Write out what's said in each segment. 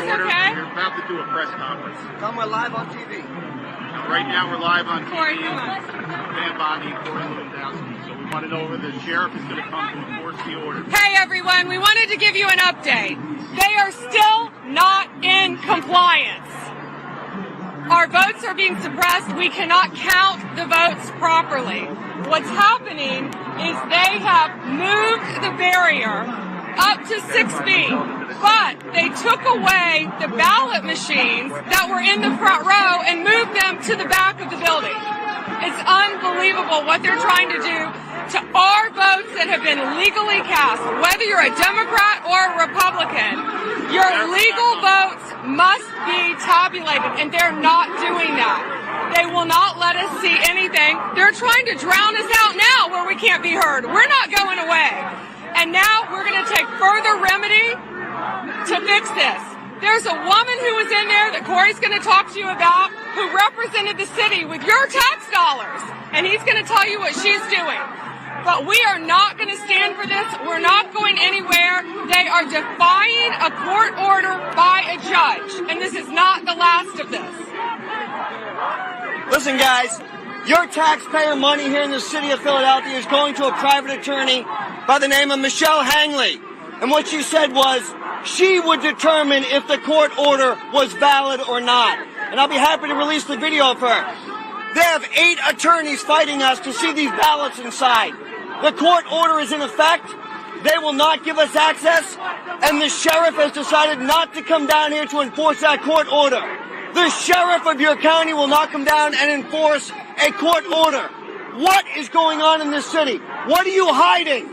That's okay. We're about to do a press conference. Come, we're live on TV. Right now we're live on TV. Corey, come on. Van Bondi, Corey Lewandowski. So we want to know whether the sheriff is going to come to enforce the order. Hey everyone, we wanted to give you an update. They are still not in compliance. Our votes are being suppressed. We cannot count the votes properly. What's happening is they have moved the barrier up to 6 feet, but they took away the ballot machines that were in the front row and moved them to the back of the building. It's unbelievable what they're trying to do to our votes that have been legally cast. Whether you're a Democrat or a Republican, your legal votes must be tabulated, and they're not doing that. They will not let us see anything. They're trying to drown us out now where we can't be heard. We're not going away. And now we're going to take further remedy to fix this. There's a woman who was in there that Corey's going to talk to you about who represented the city with your tax dollars, and he's going to tell you what she's doing. But we are not going to stand for this. We're not going anywhere. They are defying a court order by a judge, and this is not the last of this. Listen, guys, your taxpayer money here in the city of Philadelphia is going to a private attorney by the name of Michelle Hangley. And what she said was she would determine if the court order was valid or not. And I'll be happy to release the video of her. They have 8 attorneys fighting us to see these ballots inside. The court order is in effect. They will not give us access. And the sheriff has decided not to come down here to enforce that court order. The sheriff of your county will not come down and enforce a court order. What is going on in this city? What are you hiding?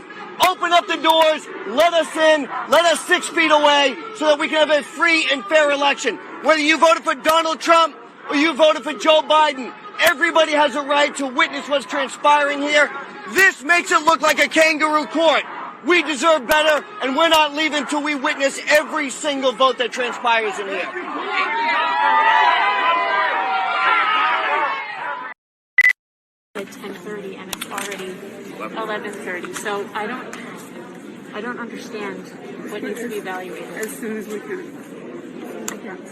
Open up the doors, let us in, let us 6 feet away so that we can have a free and fair election. Whether you voted for Donald Trump or you voted for Joe Biden, everybody has a right to witness what's transpiring here. This makes it look like a kangaroo court. We deserve better, and we're not leaving until we witness every single vote that transpires in here. At 10:30 and it's already 11:30. So I don't understand what needs to be evaluated. As soon as we can.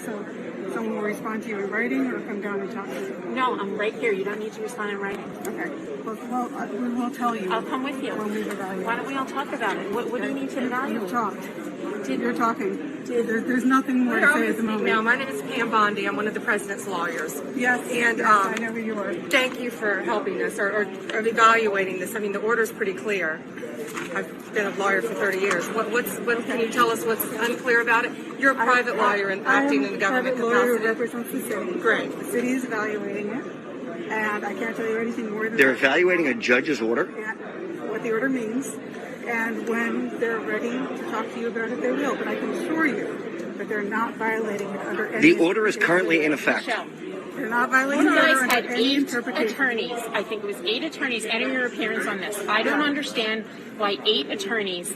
So someone will respond to you in writing or come down and talk to you? No, I'm right here. You don't need to respond in writing. Okay. Well, we will tell you. I'll come with you. When we evaluate. Why don't we all talk about it? What do you need to evaluate? You've talked. You're talking. There's nothing more to say at the moment. No, my name is Pam Bondi. I'm one of the president's lawyers. Yes, and I know who you are. Thank you for helping us or evaluating this. I mean, the order's pretty clear. I've been a lawyer for 30 years. What can you tell us what's unclear about it? You're a private lawyer and acting in the government capacity. I'm a private lawyer who represents the city. Great. The city is evaluating it, and I can't tell you anything more than They're evaluating a judge's order? What the order means, and when they're ready to talk to you about it, they will. But I can assure you that they're not violating it under any... The order is currently in effect. Michelle, They're not violating you the order guys under had any 8 interpretation. attorneys. I think it was 8 attorneys entering your appearance on this. I don't understand why 8 attorneys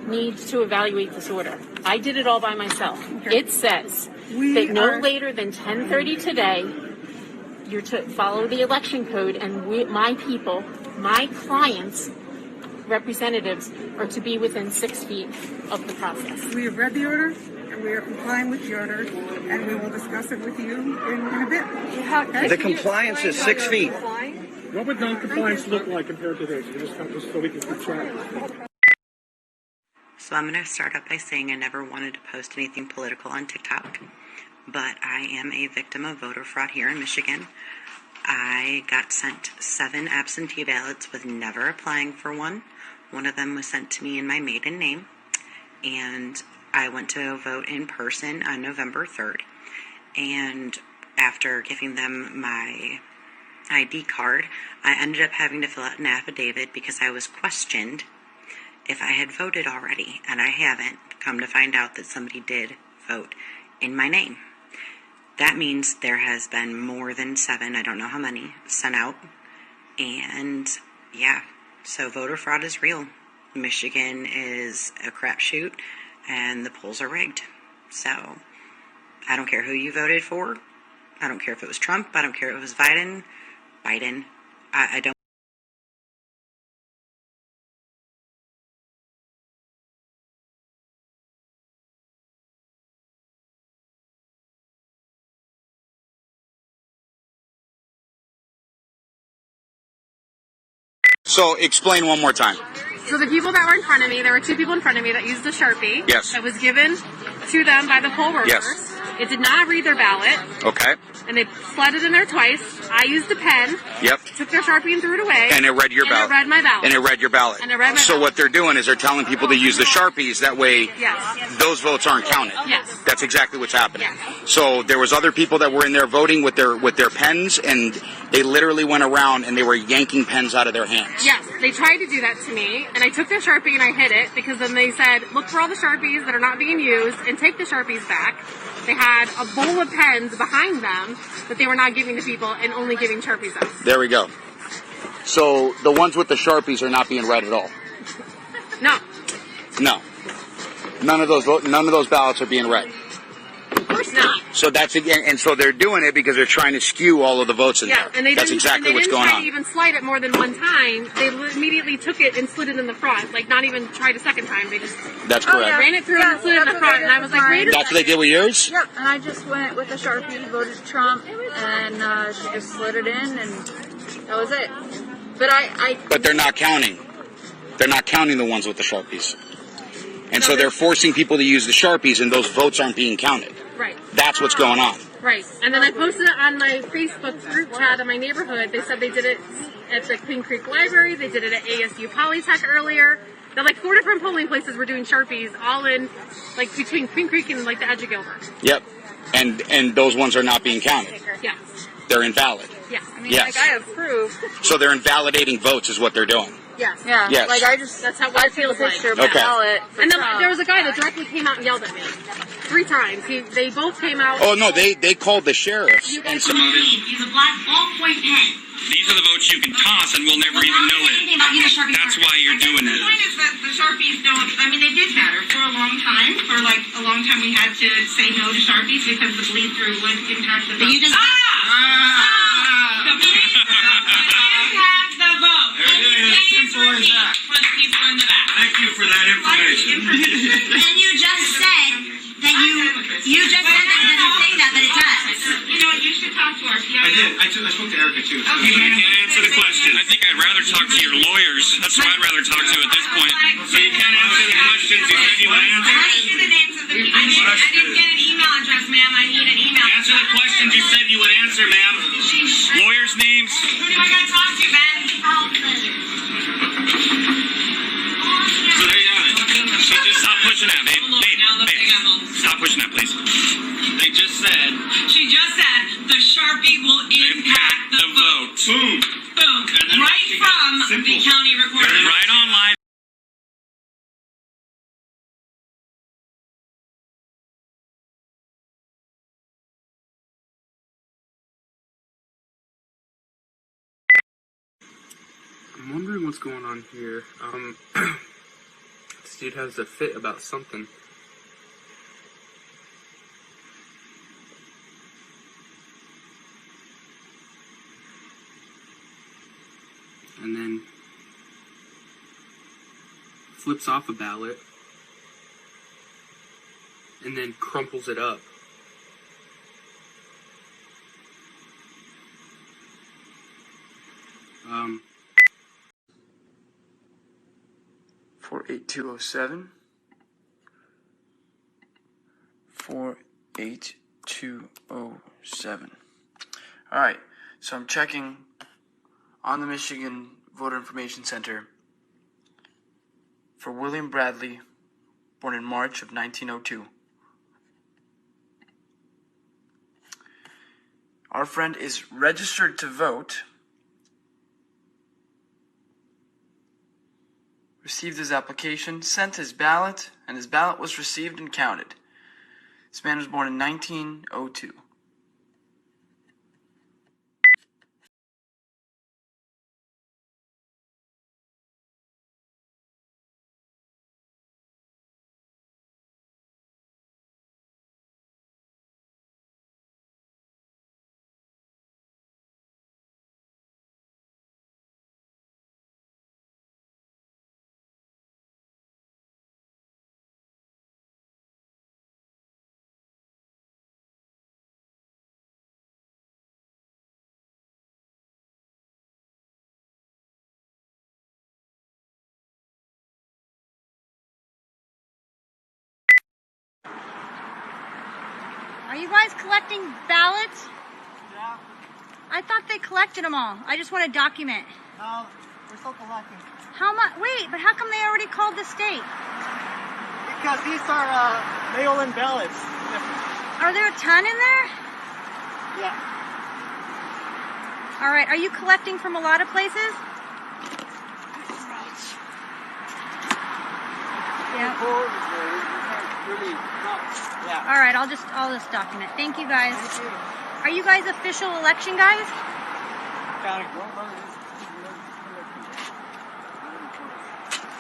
need to evaluate this order. I did it all by myself. Okay. It says that no later than 10:30 today, you're to follow the election code, and my people, my clients, representatives, are to be within 6 feet of the process. We have read the order, and we are complying with the order, and we will discuss it with you in a bit. Okay? The compliance is 6 feet. What would non-compliance look like compared to this? Just so we can keep track. So I'm going to start up by saying I never wanted to post anything political on TikTok, but I am a victim of voter fraud here in Michigan. I got sent 7 absentee ballots with never applying for one. One of them was sent to me in my maiden name, and I went to vote in person on November 3rd. And after giving them my ID card, I ended up having to fill out an affidavit because I was questioned if I had voted already, and I haven't. Come to find out that somebody did vote in my name. That means there has been more than 7, I don't know how many, sent out. And yeah, so voter fraud is real. Michigan is a crapshoot, and the polls are rigged. So I don't care who you voted for. I don't care if it was Trump. I don't care if it was Biden. I don't. So explain one more time. So the people that were in front of me, there were two people in front of me that used a Sharpie. Yes. That was given to them by the poll workers. Yes. It did not read their ballot. Okay. And they slid it in there twice. I used a pen. Yep. Took their Sharpie and threw it away. And it read your ballot. And it read my ballot. And it read your ballot. And it read my So ballot. what they're doing is they're telling people to use the Sharpies. That way, Yes. those votes aren't counted. Yes. That's exactly what's happening. Yes. So there was other people that were in there voting with their pens, and they literally went around and they were yanking pens out of their hands. Yes, they tried to do that to me, and I took their Sharpie and I hid it because then they said, look for all the Sharpies that are not being used and take the Sharpies back. They had a bowl of pens behind them that they were not giving to people and only giving Sharpies out. There we go. So the ones with the Sharpies are not being read at all. No. No. None of those ballots are being read. Of course not. So that's again, and so they're doing it because they're trying to skew all of the votes in Yeah, there. and they That's didn't, exactly and they what's didn't going try on. to even slide it more than one time. They immediately took it and slid it in the front, like not even tried a second time. They just That's correct. ran it through and slid it in the front, and I was like, wait a That's what they did with yours? Yep, and I just went with the Sharpie, voted Trump, and she just slid it in, and that was it. But they're not counting. They're not counting the ones with the Sharpies. And so they're forcing people to use the Sharpies, and those votes aren't being counted. Right. That's what's going on. Right. And then I posted it on my Facebook group chat in my neighborhood. They said they did it at the Queen Creek Library. They did it at ASU Polytech earlier. They're like 4 different polling places were doing Sharpies, all in, like, between Queen Creek and, like, the edge of Gilbert. Yep. And those ones are not being counted. Yes. They're invalid. Yes. I mean, Yes. like, I approve. So they're invalidating votes is what they're doing. Yes. Yeah, Yes. like, That's how I feel took a picture of like. my Okay. ballot for And then Trump. there was a guy that directly came out and yelled at me 3 times. They both came out. Oh, no, they called the sheriffs. And some of it. Use a black ballpoint pen. These are the votes you can toss and we'll never even know it. That's why you're doing The it. point is that the Sharpies don't, I mean, they did matter for a long time. For like a long time we had to say no to Sharpies because the bleed through would impact the vote. You just- The bleed through would impact the vote. There it is. Simple as that. For the people in the back. Thank you for that information. And you just said that you just said that it doesn't say that, but it does. You know what, you should talk to our PO. I did. I spoke to Erica too. Okay. You can't answer the question. I think I'd rather talk to your lawyers. That's who I'd rather talk to at this point. So you can't answer the questions you said you would answer? I need the names of the people. I didn't get an email address, ma'am. I need an email. Answer the questions you said you would answer, ma'am. Lawyers' names. Who do I gotta talk to, Ben? So there you have it. So just stop pushing that, babe. Babe, stop pushing that, please. They just said. She just said the Sharpie will impact the vote. Boom. Boom. Right from the county recorder. Right online. I'm wondering what's going on here. This dude has a fit about something. And then flips off a ballot and then crumples it up. Um, 48207. 48207. Alright, so I'm checking on the Michigan Voter Information Center for William Bradley, born in March of 1902. Our friend is registered to vote, received his application, sent his ballot, and his ballot was received and counted. This man was born in 1902. Are you guys collecting ballots? Yeah. I thought they collected them all. I just want to document. No, we're still collecting. How much? Wait, but how come they already called the state? Because these are mail-in ballots. Are there a ton in there? Yeah. All right. Are you collecting from a lot of places? Yeah. Yeah. All right. I'll just document. Thank you guys. Thank you. Are you guys official election guys?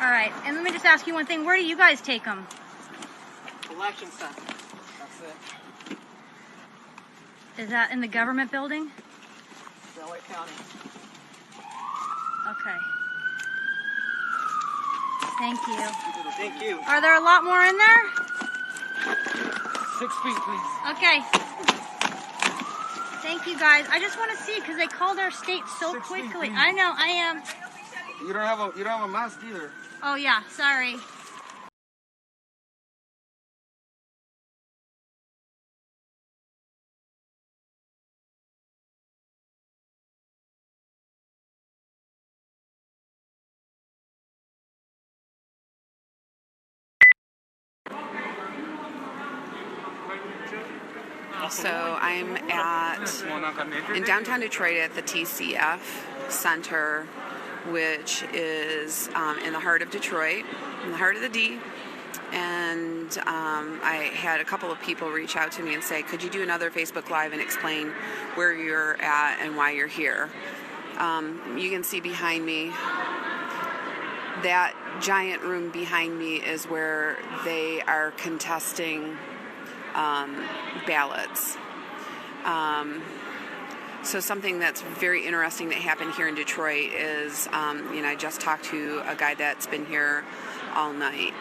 All right. And let me just ask you one thing. Where do you guys take them? Election center. That's it. Is that in the government building? LA County. Okay. Thank you. Thank you. Are there a lot more in there? 6 feet, please. Okay. Thank you guys. I just want to see because they called our state so 6 feet, quickly. please. I know. I am. You don't have a mask either. Oh yeah. Sorry. So I'm in downtown Detroit at the TCF Center, which is in the heart of Detroit, in the heart of the D. And I had a couple of people reach out to me and say, could you do another Facebook Live and explain where you're at and why you're here? You can see behind me, that giant room behind me is where they are contesting ballots. So something that's very interesting that happened here in Detroit is, I just talked to a guy that's been here all night.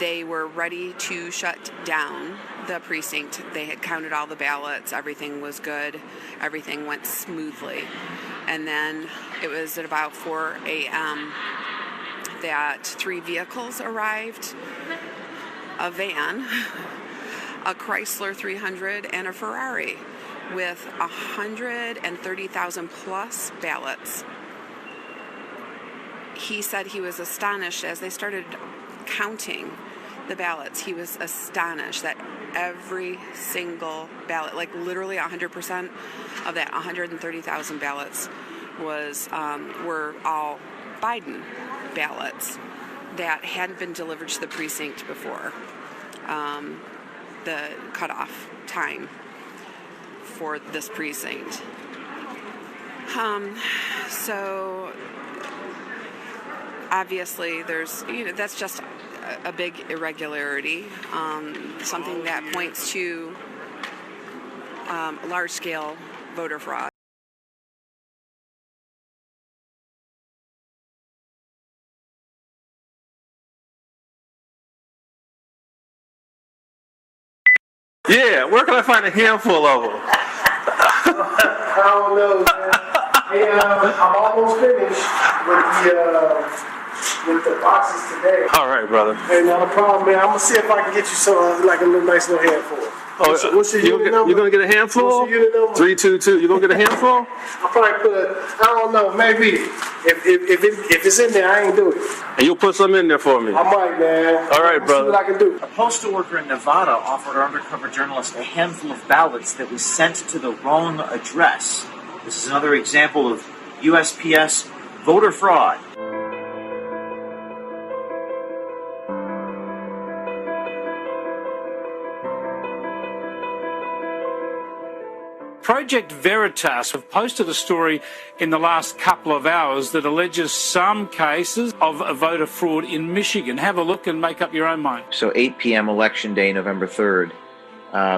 They were ready to shut down the precinct. They had counted all the ballots. Everything was good. Everything went smoothly. And then it was at about 4 a.m. that 3 vehicles arrived. A van, a Chrysler 300, and a Ferrari with 130,000 plus ballots. He said he was astonished as they started counting the ballots. He was astonished that every single ballot, like literally 100% of that 130,000 ballots were all Biden ballots that hadn't been delivered to the precinct before the cutoff time for this precinct. So obviously there's, that's just a big irregularity, something that points to large-scale voter fraud. Yeah, where can I find a handful of them? I don't know, man. Hey, I'm almost finished with the boxes today. All right, brother. Hey, not a problem, man. I'm gonna see if I can get you some, like a nice little handful. What's your unit number? You're gonna get a handful? What's your unit number? 322. You gonna get a handful? I'll probably put I don't know, maybe. If it's in there, I ain't do it. And you'll put some in there for me. I might, man. All right, brother. See what I can do. A postal worker in Nevada offered our undercover journalist a handful of ballots that was sent to the wrong address. This is another example of USPS voter fraud. Project Veritas have posted a story in the last couple of hours that alleges some cases of voter fraud in Michigan. Have a look and make up your own mind. So 8 p.m. Election Day, November 3rd,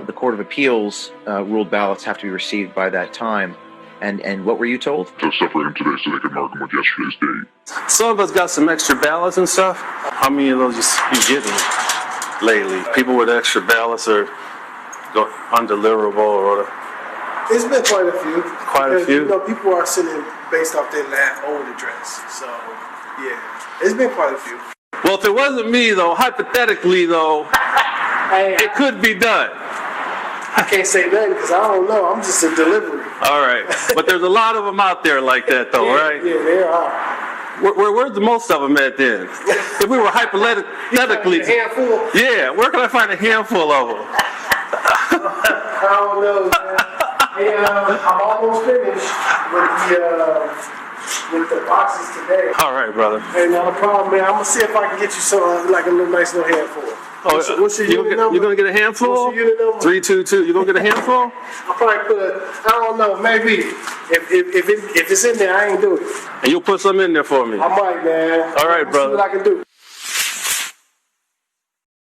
the Court of Appeals ruled ballots have to be received by that time. And what were you told? To separate them today so they can mark them with yesterday's date. Some of us got some extra ballots and stuff. How many of those you getting lately? People with extra ballots are undeliverable or It's been quite a few. Quite a few? People are sending based off their old address. So, yeah, it's been quite a few. Well, if it wasn't me, though, hypothetically, though, Hey, it could be done. I can't say nothing because I don't know. I'm just a delivery. All right, but there's a lot of them out there like that, though, right? Yeah, there are. Where's the most of them at then? If we were hypothetically, A handful? yeah, where can I find a handful of them? I don't know, man. Hey, I'm almost finished with the boxes today. All right, brother. Hey, not a problem, man. I'm gonna see if I can get you some like a little nice little handful. What's your unit number? You're gonna get a handful? What's your unit number? 322. You gonna get a handful? I'll probably I don't know, maybe. If it's in there, I ain't do it. And you'll put some in there for me. I might, man. All right, I'll brother. see what I can do.